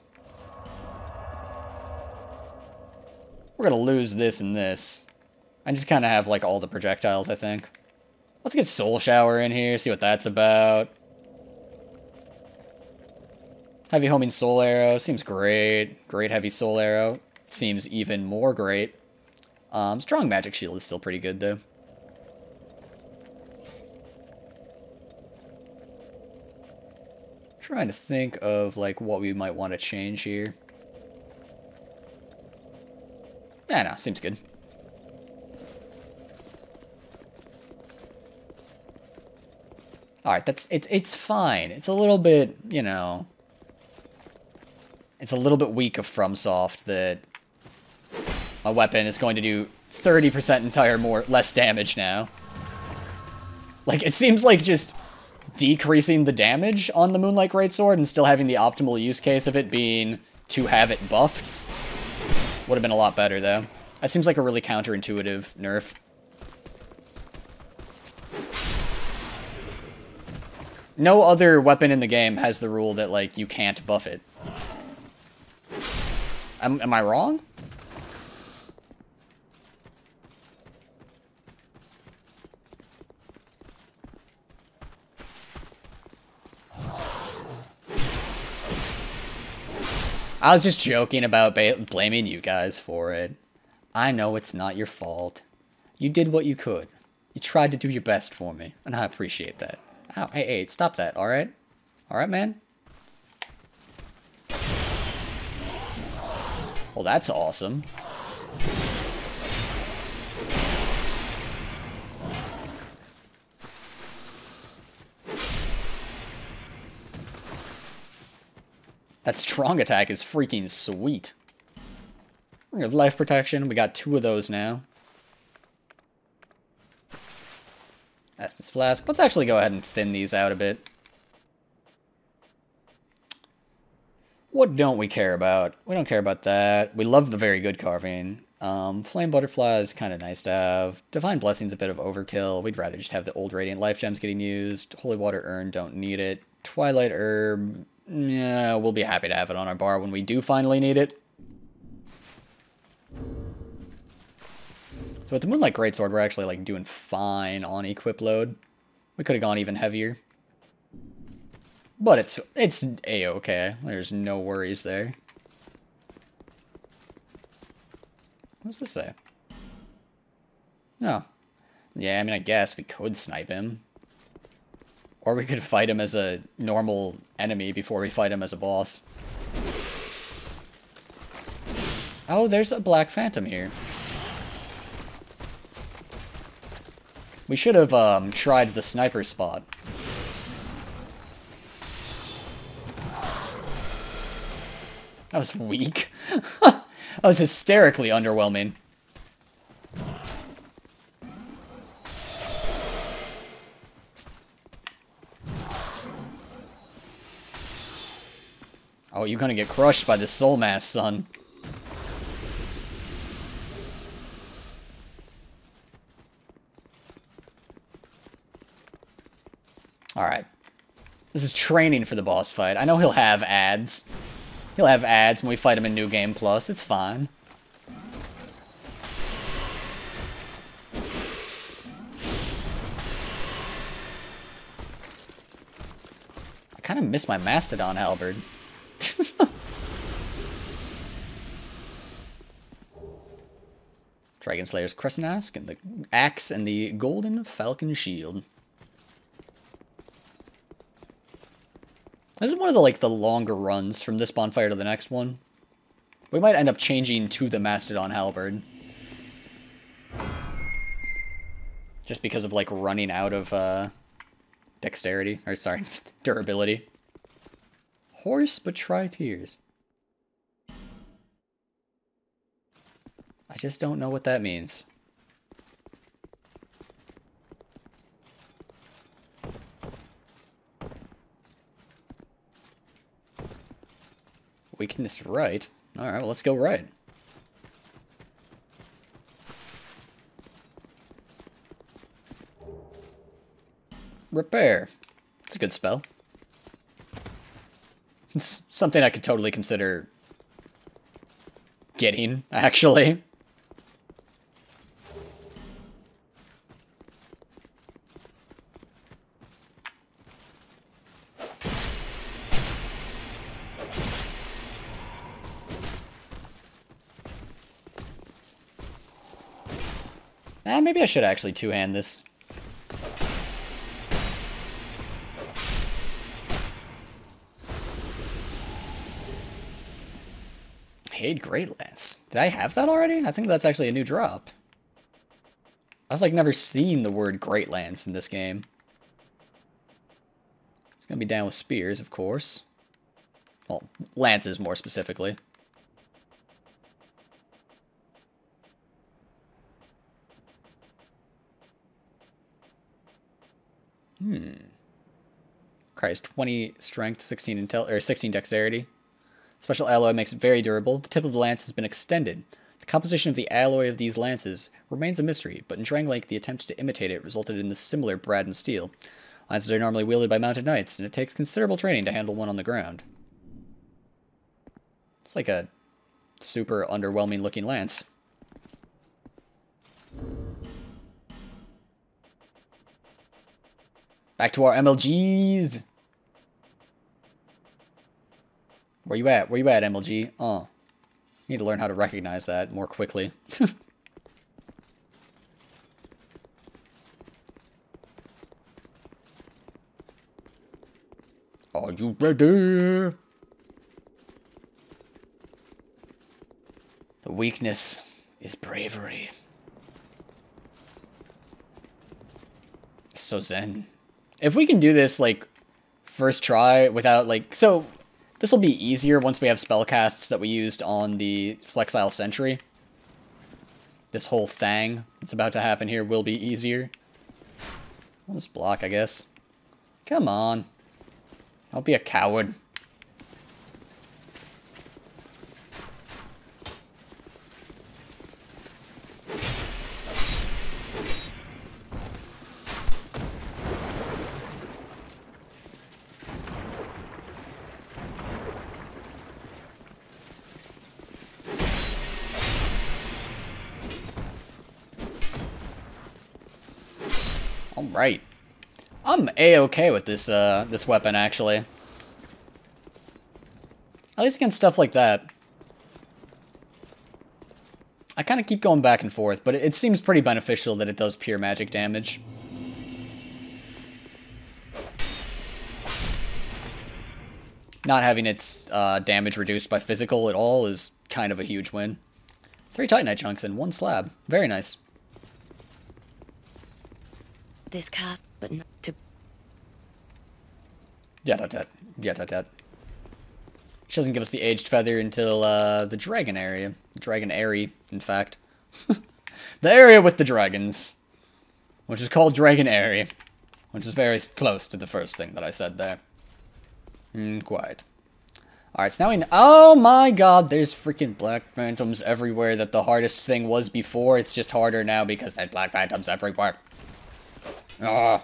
Speaker 1: we're gonna lose this and this. I just kind of have like all the projectiles, I think. Let's get Soul Shower in here, see what that's about. Heavy Homing Soul Arrow, seems great. Great Heavy Soul Arrow, seems even more great. Strong Magic Shield is still pretty good, though. Trying to think of, like, what we might want to change here. Yeah, no, seems good. Alright, it's fine. It's a little bit, you know... It's a little bit weak of FromSoft that my weapon is going to do 30% less damage now. Like, it seems like just decreasing the damage on the Moonlight Greatsword and still having the optimal use case of it being to have it buffed would have been a lot better, though. That seems like a really counterintuitive nerf. No other weapon in the game has the rule that, like, you can't buff it. Am I wrong? I was just joking about blaming you guys for it. I know it's not your fault. You did what you could. You tried to do your best for me, and I appreciate that. Ow, hey, stop that, alright? Alright, man? Well, that's awesome. That strong attack is freaking sweet. We have life protection. We got 2 of those now. Estus Flask. Let's actually go ahead and thin these out a bit. What don't we care about? We don't care about that. We love the very good carving. Flame Butterfly is kind of nice to have. Divine Blessing's a bit of overkill. We'd rather just have the old Radiant Life Gems getting used. Holy Water Urn, don't need it. Twilight Herb, yeah, we'll be happy to have it on our bar when we do finally need it. So with the Moonlight Greatsword, we're actually like doing fine on equip load. We could have gone even heavier. But it's a-okay. There's no worries there. What's this say? No. Yeah, I mean, I guess we could snipe him. Or we could fight him as a normal enemy before we fight him as a boss. Oh, there's a Black Phantom here. We should have tried the sniper spot. That was weak. That was hysterically underwhelming. Oh, you're gonna get crushed by this soul mass, son. Alright. This is training for the boss fight. I know he'll have ads. He'll have ads when we fight him in New Game Plus. It's fine. I kind of miss my Mastodon halberd. Dragon Slayer's Crescent Axe and the Axe and the Golden Falcon Shield. This is one of the, like, the longer runs from this bonfire to the next one. We might end up changing to the Mastodon halberd. Just because of, like, running out of, dexterity. Or, sorry, durability. Horse, but try tears. I just don't know what that means. Weakness right. Alright, well, let's go right. Repair. It's a good spell. It's something I could totally consider getting, actually. Maybe I should actually two-hand this. Hate Great Lance. Did I have that already? I think that's actually a new drop. I've like never seen the word Great Lance in this game. It's gonna be down with spears, of course. Well, lances more specifically. Christ, 20 strength, 16 intel, or 16 dexterity. Special alloy makes it very durable. The tip of the lance has been extended. The composition of the alloy of these lances remains a mystery, but in Drangleic, the attempt to imitate it resulted in the similar Braden steel. Lances are normally wielded by mounted knights, and it takes considerable training to handle one on the ground. It's like a super underwhelming looking lance. Back to our MLGs! Where you at? Where you at, MLG? Oh. Need to learn how to recognize that more quickly. Are you ready? The weakness is bravery. So zen. If we can do this, like, first try without, like... So, this will be easier once we have spellcasts that we used on the Flexile Sentry. This whole thing that's about to happen here will be easier. We'll just block, I guess. Come on. Don't be a coward. Alright. I'm A-okay with this this weapon, actually. At least against stuff like that. I kind of keep going back and forth, but it seems pretty beneficial that it does pure magic damage. Not having its damage reduced by physical at all is kind of a huge win. 3 Titanite chunks and 1 slab. Very nice.
Speaker 4: This cast, but not to.
Speaker 1: Yeah. She doesn't give us the aged feather until the dragon area. Dragon area, in fact. The area with the dragons. Which is called Dragon Area. Which is very close to the first thing that I said there. Quite. Alright, so now we... Oh my god, there's freaking black phantoms everywhere that the hardest thing was before. It's just harder now because there's black phantoms everywhere. Oh.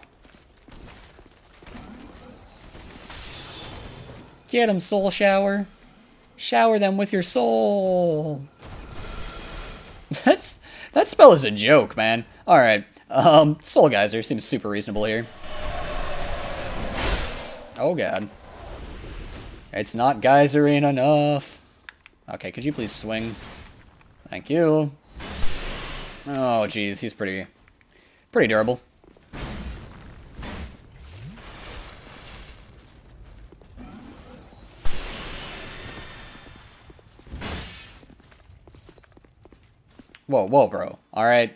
Speaker 1: Get him, soul shower. Shower them with your soul. That spell is a joke, man. Alright. Soul Geyser seems super reasonable here. Oh god. It's not geysering enough. Okay, could you please swing? Thank you. Oh jeez, he's pretty durable. Whoa, bro. Alright.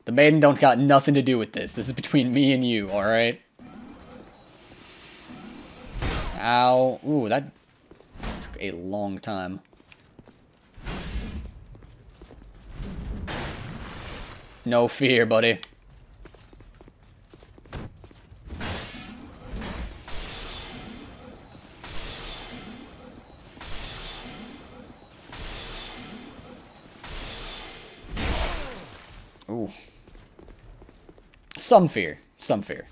Speaker 1: The maiden don't got nothing to do with this. This is between me and you, alright? Ow. Ooh, that took a long time. No fear, buddy. Ooh. Some fear. Some fear.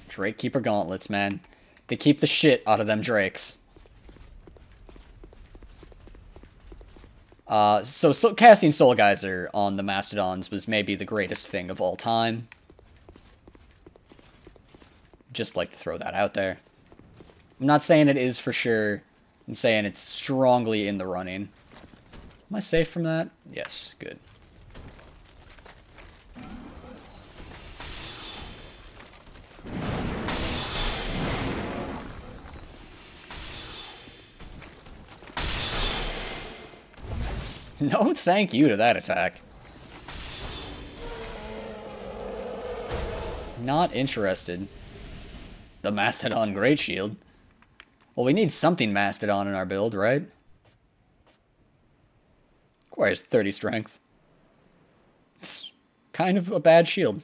Speaker 1: Drake Keeper gauntlets, man. They keep the shit out of them drakes. So casting Soul Geyser on the Mastodons was maybe the greatest thing of all time. Just like to throw that out there. I'm not saying it is for sure. I'm saying it's strongly in the running. Am I safe from that? Yes, good. No thank you to that attack. Not interested. The Mastodon Great Shield. Well, we need something Mastodon in our build, right? Requires 30 strength. It's kind of a bad shield.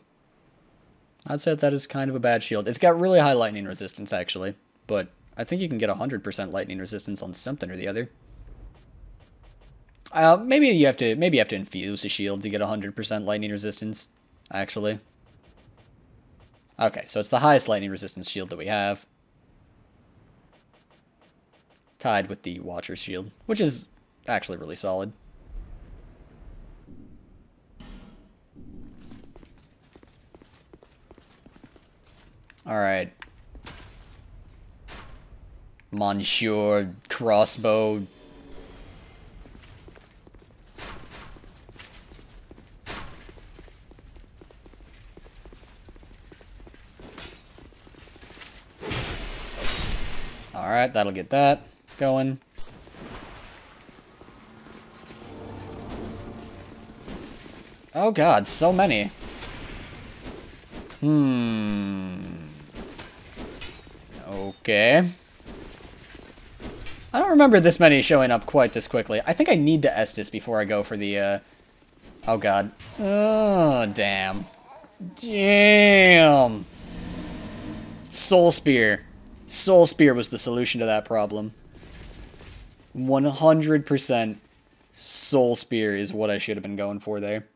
Speaker 1: I'd say that is kind of a bad shield. It's got really high lightning resistance, actually. But I think you can get 100% lightning resistance on something or the other. Maybe you have to infuse a shield to get 100% lightning resistance, actually. Okay, so it's the highest lightning resistance shield that we have. Tied with the Watcher's shield, which is actually really solid. Alright. Monsieur Crossbow. Alright, that'll get that going. Oh god, so many. Okay. I don't remember this many showing up quite this quickly. I think I need to Estus before I go for the, Oh god. Oh, damn. Damn! Soul Spear. Soul Spear was the solution to that problem. 100% Soul Spear is what I should have been going for there.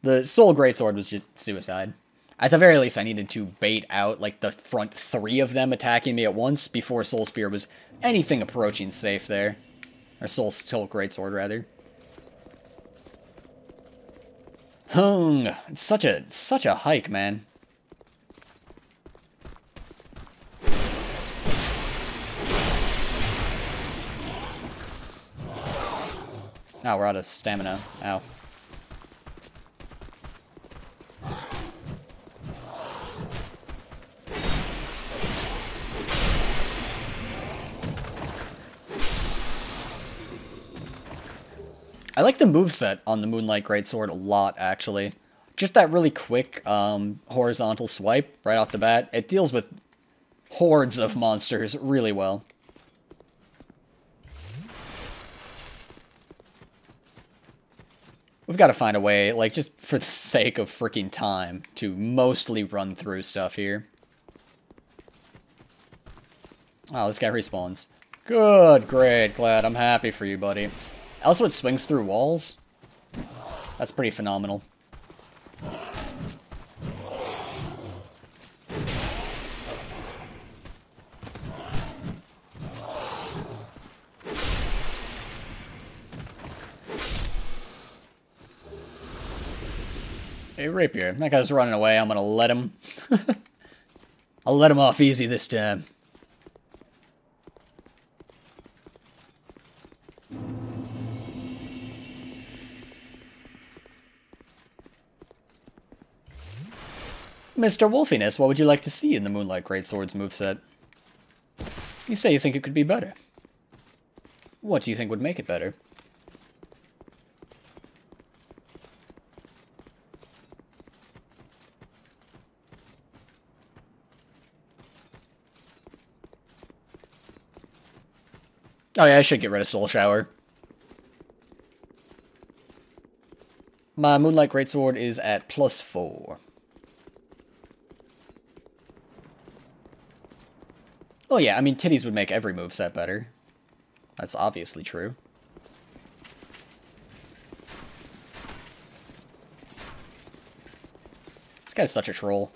Speaker 1: The Soul Greatsword was just suicide. At the very least, I needed to bait out, like, the front 3 of them attacking me at once before Soul Spear was anything approaching safe there. Or Soul Greatsword, rather. It's such a hike, man. Oh, we're out of stamina. Ow. I like the moveset on the Moonlight Greatsword a lot, actually. Just that really quick horizontal swipe right off the bat. It deals with hordes of monsters really well. We've got to find a way, like, just for the sake of freaking time, to mostly run through stuff here. Oh, this guy respawns. Good, great, glad. I'm happy for you, buddy. Also, it swings through walls. That's pretty phenomenal. Hey, Rapier. That guy's running away. I'm gonna let him. I'll let him off easy this time. Mr. Wolfiness, what would you like to see in the Moonlight Greatsword's moveset? You say you think it could be better. What do you think would make it better? Oh yeah, I should get rid of Soul Shower. My Moonlight Greatsword is at +4. Well, yeah, I mean, titties would make every moveset better. That's obviously true. This guy's such a troll.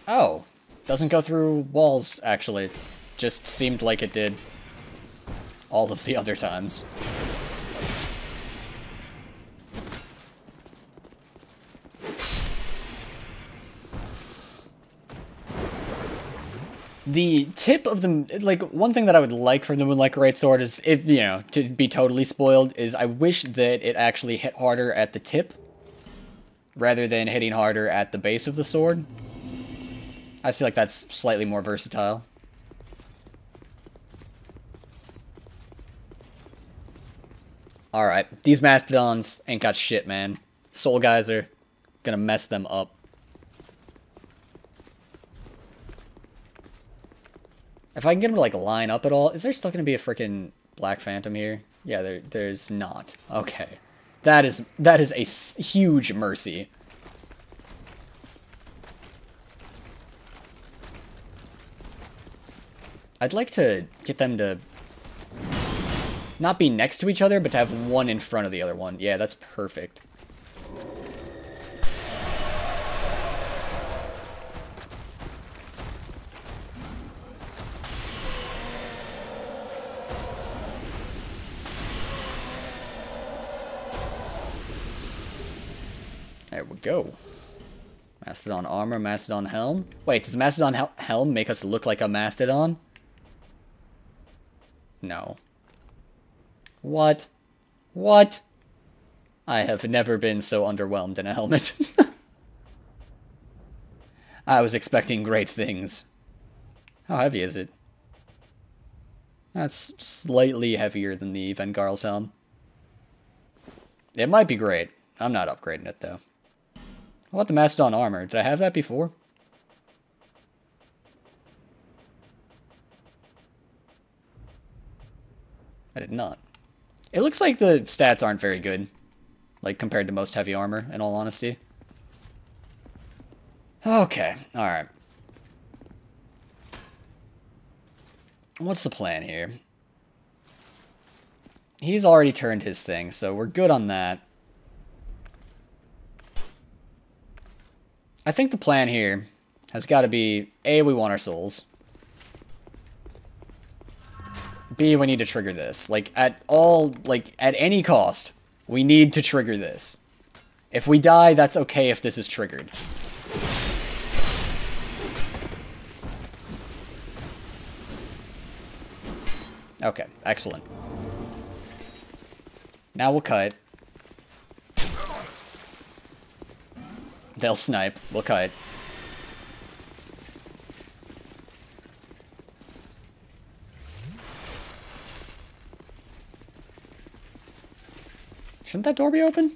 Speaker 1: Oh, doesn't go through walls, actually. Just seemed like it did all of the other times. The tip of the, like, one thing that I would like from the Moonlight Greatsword is, if, you know, to be totally spoiled, is I wish that it actually hit harder at the tip, rather than hitting harder at the base of the sword. I just feel like that's slightly more versatile. Alright, these Mastodons ain't got shit, man. Soul Geyser, gonna mess them up. If I can get them to, like, line up at all... Is there still gonna be a freaking Black Phantom here? Yeah, there's not. Okay. That is a huge mercy. I'd like to get them to not be next to each other, but to have one in front of the other one. Yeah, that's perfect. There we go. Mastodon armor, Mastodon helm. Wait, does the Mastodon helm make us look like a Mastodon? No. What? What? I have never been so underwhelmed in a helmet. I was expecting great things. How heavy is it? That's slightly heavier than the Vengarl's helm. It might be great. I'm not upgrading it, though. How about the Mastodon armor? Did I have that before? I did not. It looks like the stats aren't very good, like, compared to most heavy armor, in all honesty. Okay, alright. What's the plan here? He's already turned his thing, so we're good on that. I think the plan here has got to be, A, we want our souls. B, we need to trigger this. Like, at any cost, we need to trigger this. If we die, that's okay if this is triggered. Okay, excellent. Now we'll kite. They'll snipe. We'll kite. Shouldn't that door be open?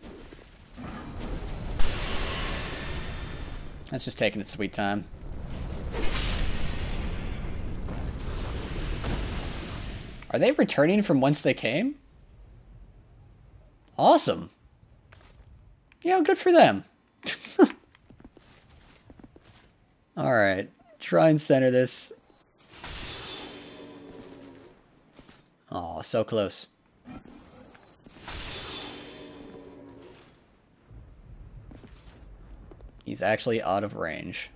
Speaker 1: That's just taking its sweet time. Are they returning from whence they came? Awesome. Yeah, good for them. Alright. Try and center this. Aw, so close. He's actually out of range.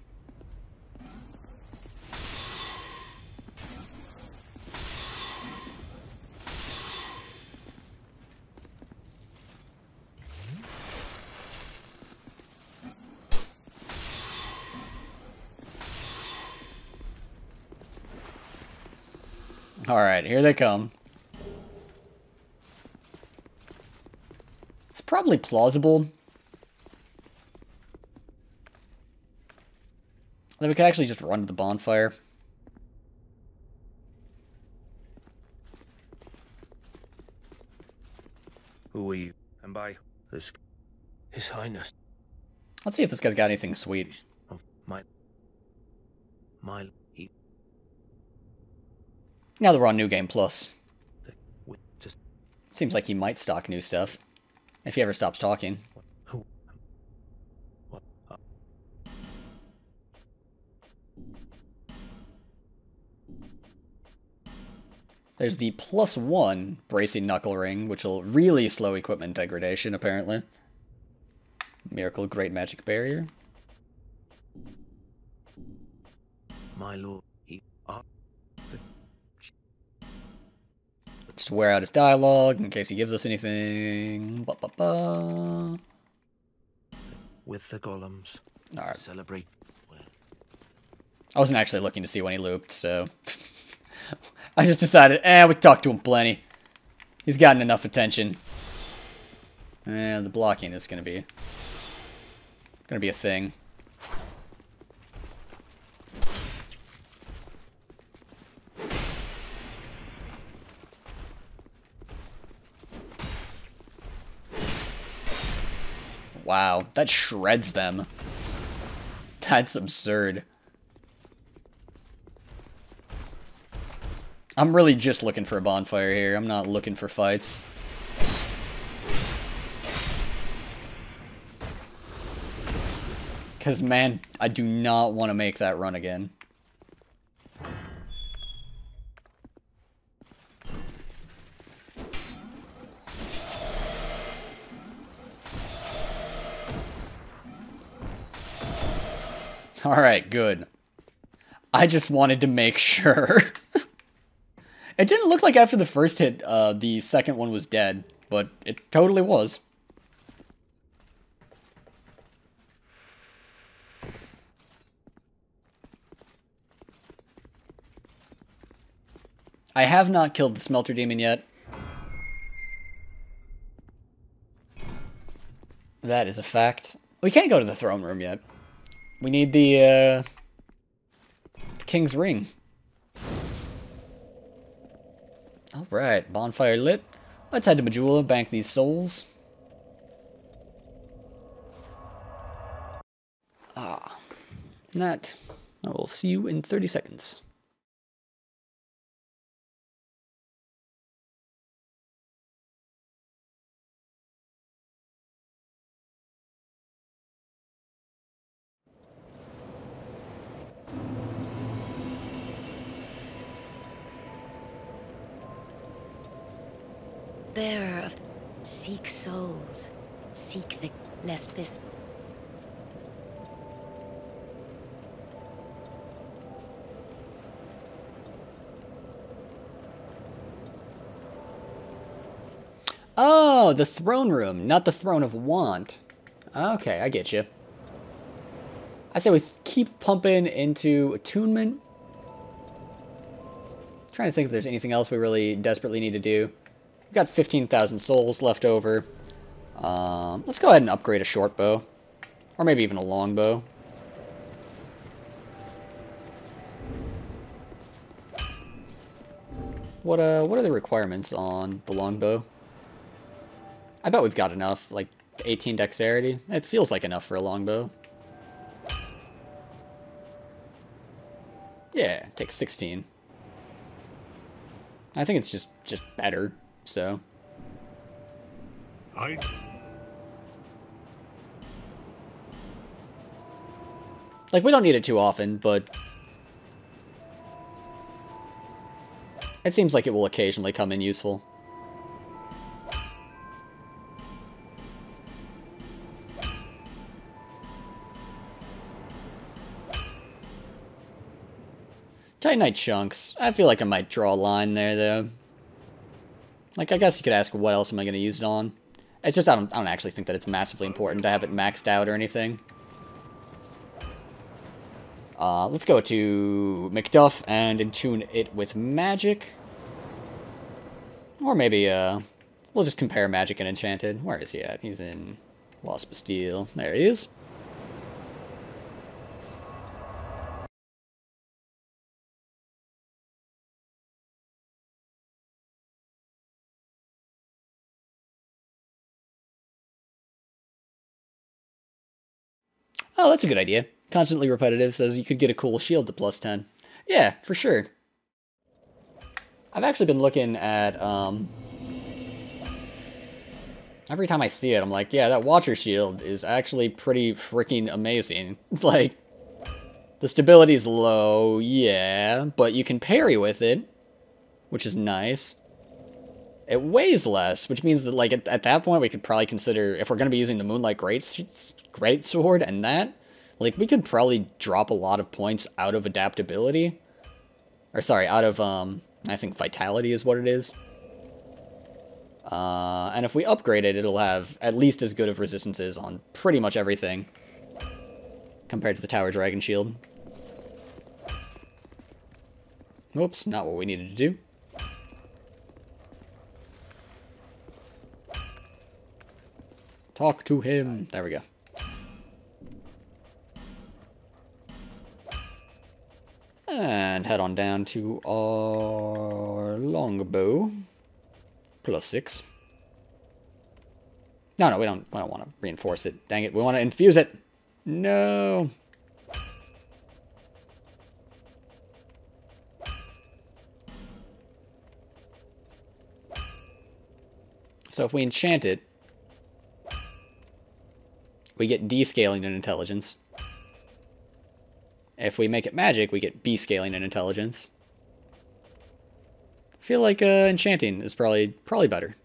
Speaker 1: Alright, here they come. It's probably plausible that we could actually just run to the bonfire.
Speaker 3: Who are you? And by this, His Highness
Speaker 1: Let's see if this guy's got anything sweet.
Speaker 3: of he
Speaker 1: Now that we're on New Game Plus.
Speaker 3: just
Speaker 1: Seems like he might stock new stuff. If he ever stops talking.
Speaker 3: who what
Speaker 1: There's the +1 bracing knuckle ring, which will really slow equipment degradation, apparently. Miracle Great Magic Barrier.
Speaker 3: my lord he
Speaker 1: Just wear out his dialogue in case he gives us anything. Ba, ba, ba.
Speaker 3: with the golems.
Speaker 1: Alright.
Speaker 3: Celebrate. Well,
Speaker 1: I wasn't actually looking to see when he looped, so... I just decided, we talked to him plenty. He's gotten enough attention. The blocking is gonna be a thing. Wow, that shreds them. That's absurd. I'm really just looking for a bonfire here. I'm not looking for fights. Because, man, I do not want to make that run again. Alright, good. I just wanted to make sure. It didn't look like after the first hit, the second one was dead, but it totally was. I have not killed the Smelter Demon yet. That is a fact. We can't go to the throne room yet. We need the King's Ring. Alright, bonfire lit. Let's head to Majula, bank these souls. That. I will see you in 30 seconds.
Speaker 4: Bearer of... Seek souls. Seek the... Lest this...
Speaker 1: Oh, the throne room, not the throne of want. Okay, I get you. I say we keep pumping into attunement. Trying to think if there's anything else we really desperately need to do. We've got 15,000 souls left over. Let's go ahead and upgrade a short bow. Or maybe even a long bow. What are the requirements on the longbow? I bet we've got enough, like 18 dexterity. It feels like enough for a longbow. Yeah, it takes 16. I think it's just better, so. Like, we don't need it too often, but it seems like it will occasionally come in useful. Titanite chunks. I feel like I might draw a line there, though. Like, I guess you could ask, what else am I going to use it on? It's just, I don't actually think that it's massively important to have it maxed out or anything. Let's go to Macduff and attune it with magic. Or maybe, we'll just compare magic and enchanted. Where is he at? He's in Lost Bastille. There he is. Oh, that's a good idea. Constantly repetitive says you could get a cool shield to +10. Yeah, for sure. I've actually been looking at, every time I see it, I'm like, yeah, that Watcher shield is actually pretty freaking amazing. Like, the stability's low, yeah, but you can parry with it, which is nice. It weighs less, which means that, like, at that point, we could probably consider, if we're going to be using the Moonlight Greatsword and that, like, we could probably drop a lot of points out of adaptability. Or, sorry, out of, I think Vitality is what it is. And if we upgrade it, it'll have at least as good of resistances on pretty much everything compared to the Tower Dragon Shield. Oops, not what we needed to do. Talk to him. There we go. And head on down to our longbow. +6. No, we don't want to reinforce it. Dang it, we want to infuse it. No. So if we enchant it, we get D-scaling in intelligence. If we make it magic, we get B-scaling in intelligence. I feel like enchanting is probably better.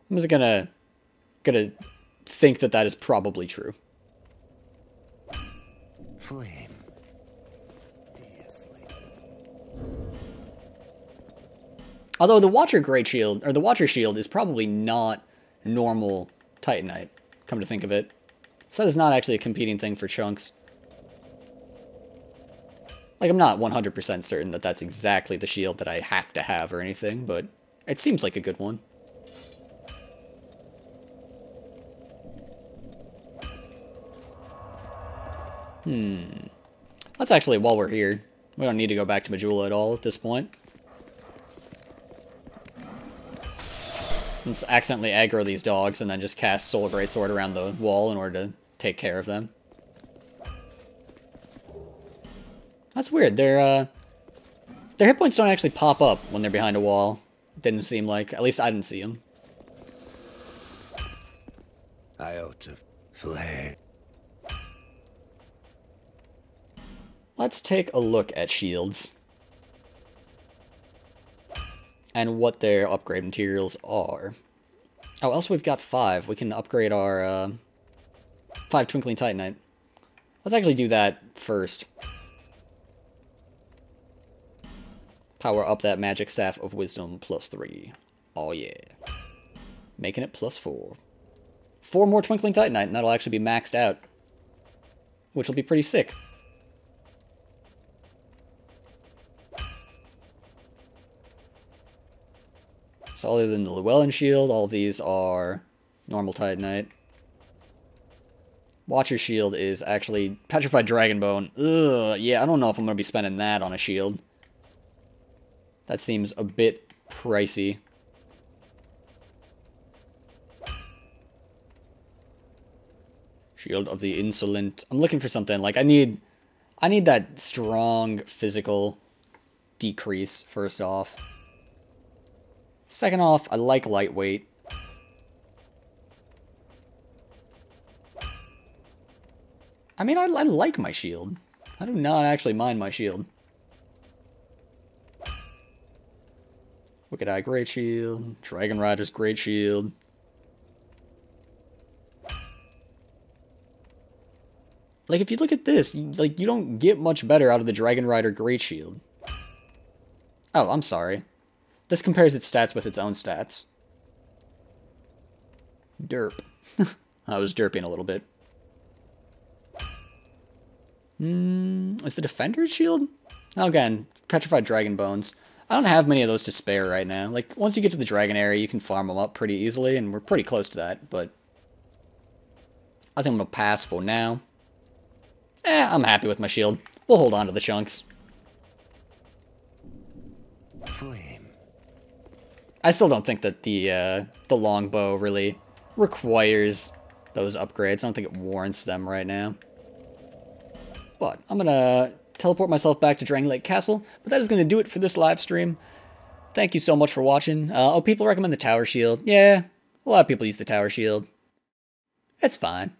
Speaker 1: I'm just gonna think that is probably true.
Speaker 3: Flame.
Speaker 1: Although the Watcher Great Shield, or the Watcher Shield, is probably not normal Titanite, come to think of it. So that is not actually a competing thing for chunks. Like, I'm not 100% certain that that's exactly the shield that I have to have or anything, but it seems like a good one. Let's actually, while we're here, we don't need to go back to Majula at all at this point. Let's accidentally aggro these dogs and then just cast Solar Greatsword around the wall in order to take care of them. That's weird. Their hit points don't actually pop up when they're behind a wall. Didn't seem like. At least I didn't see them.
Speaker 3: I ought to flame.
Speaker 1: Let's take a look at shields. And what their upgrade materials are. Oh, also we've got 5. We can upgrade our 5 Twinkling Titanite. Let's actually do that first. Power up that Magic Staff of Wisdom +3. Oh yeah. Making it +4. 4 more Twinkling Titanite and that'll actually be maxed out. Which will be pretty sick. So other than the Llewellyn Shield, all of these are normal Titanite. Watcher Shield is actually Petrified Dragonbone. Ugh, yeah, I don't know if I'm going to be spending that on a shield. That seems a bit pricey. Shield of the Insolent. I'm looking for something, like, I need that strong physical decrease, first off. Second off, I like lightweight. I mean, I like my shield. I do not actually mind my shield. Wicked Eye Great Shield. Dragon Rider's Great Shield. Like, if you look at this, like, you don't get much better out of the Dragon Rider Great Shield. Oh, I'm sorry. This compares its stats with its own stats. Derp. I was derping a little bit. Is the Defender's Shield? Oh, again, Petrified Dragon Bones. I don't have many of those to spare right now. Like, once you get to the dragon area, you can farm them up pretty easily, and we're pretty close to that, but I think I'm going to pass for now. I'm happy with my shield. We'll hold on to the chunks.
Speaker 3: Flame.
Speaker 1: I still don't think that the longbow really requires those upgrades. I don't think it warrants them right now. But I'm going to teleport myself back to Drangleic Castle, but that is going to do it for this live stream. Thank you so much for watching. Oh, people recommend the tower shield. Yeah, a lot of people use the tower shield. It's fine.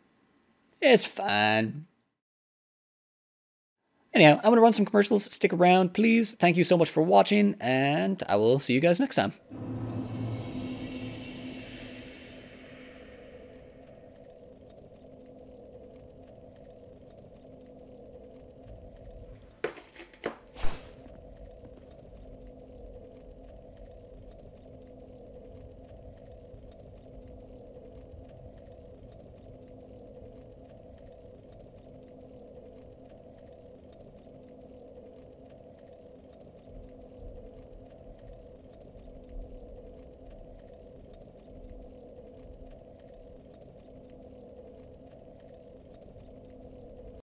Speaker 1: It's fine. Anyhow, I'm going to run some commercials. Stick around, please. Thank you so much for watching, and I will see you guys next time.